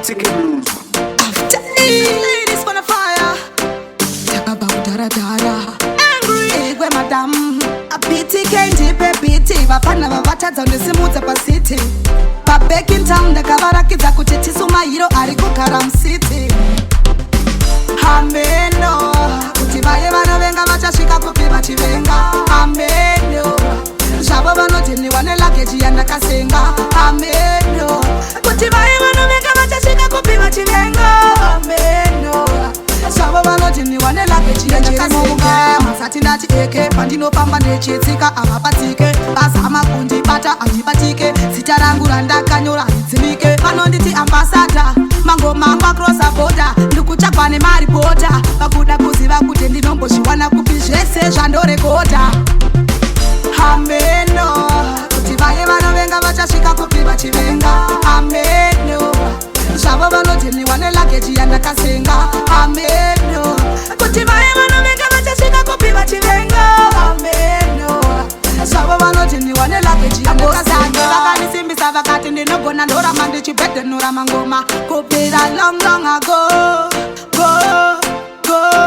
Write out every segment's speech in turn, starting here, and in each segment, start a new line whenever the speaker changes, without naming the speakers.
Ticket blues.
After ladies wanna fire. Talk about dara. Angry we madam. A pity candy pepiti. Vapana vavatadza ndesimudza pasiti. Back in town ndakavarakidza kuti tisumairo ari kugaram city. Hamheno kuti vaye vanovenga vachasvika kupi vachivenga. Hamheno zvavo vanodhiniwa nelageji yandakasenga. Hamheno kuti vaye vanovenga vachasvika kupi vachivenga. Hamheno zvavo vanodhiniwa nelageji yandakasenga. Masati ndati eke pandinofamba nechitsika avabatike. Vazama kundibata handibatike. Zita rangu randakanyora haridzimike. Vanonditi ambasada mangoma across border. Ndikuchapa nemaripota vakuda kuziva kuti ndinombozviwana kupi zvese zvandorekoda. Hamheno kuti vaye vanovenga vachasvika kupi vachivenga. Hamheno zvavo vanodhiniwa nelageji yandakasenga. Hamheno kuti vaye vanovenga vachasvika kupi vachivenga. Hamheno zvavo vanodhiniwa nelageji yandakasenga. Vakanisimbisa vakati ndinogona ndorama ndichibhedhenura mangoma kupira long ago.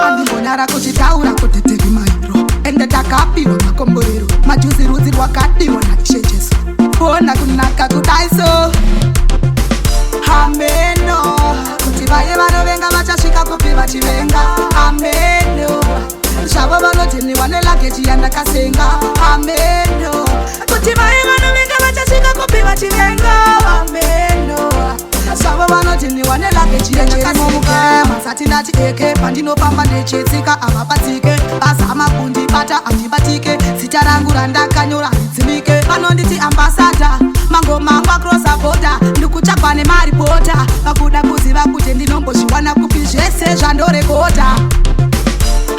Andimbonyara kuchitaura kuti tiri mairo ende takapiwa makomborero majuzi rudzi rwakadiwa natishe Jesu kuona kunaka kudaiso. Hamheno kuti vaye vanovenga vachasvika kupi vachivenga. Hamheno zvavo vanodhiniwa nelageji yandakasenga. Hamheno kuti vaye vanovenga vachasvika kupi vachivenga. Hamheno zvavo vanodhiniwa nelageji yandakasenga. Masati ndati eke pandinofamba nechitsika avabatike. Vazama kundibata handibatike. Zita rangu randakanyora haridzimike. Vanonditi ambasada mangoma angu across border. Ndikuchapa nemaripota vakuda kuziva kuti ndinombozviwana kupi zvese zvandorekoda.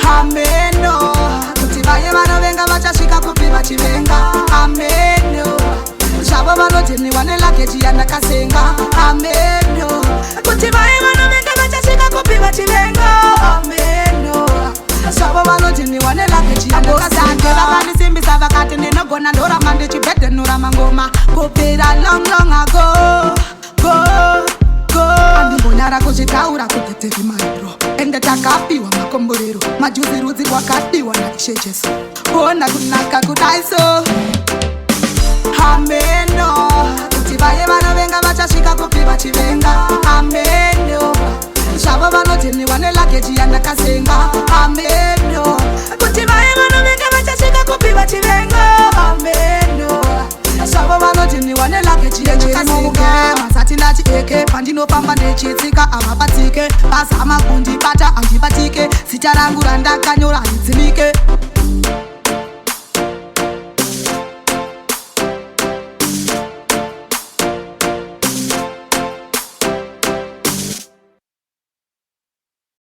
Hamheno kuti vaye vanovenga vachasvika kupi vachivenga. Hamheno zvavo vanodhiniwa nelageji yandakasenga. Hamheno kuti vaye vanovenga vachasvika kupi vachivenga. Hamheno zvavo vanodhiniwa nelageji yandakasenga. Vakanisimbisa vakati ndinogona ndorama ndichibhedhenura mangoma kupira long ago. Andimbonyara kuzvitaura kuti tiri mairo ende takapiwa makomborero majuzi rudzi rwakadiwa natishe Jesu kuona kunaka kudaiso. Hamheno kuti vaye vanovenga vachasvika kupi vachivenga. Hamheno zvavo vanodhiniwa nelageji yandakasenga. Hamheno kuti vaye vanovenga vachasvika kupi vachivenga. Hamheno zvavo vanodhiniwa nelageji yandakasenga. Masati ndati eke pandinofamba nechitsika avabatike. Vazama kundibata handibatike. Zita rangu randakanyora haridzimike.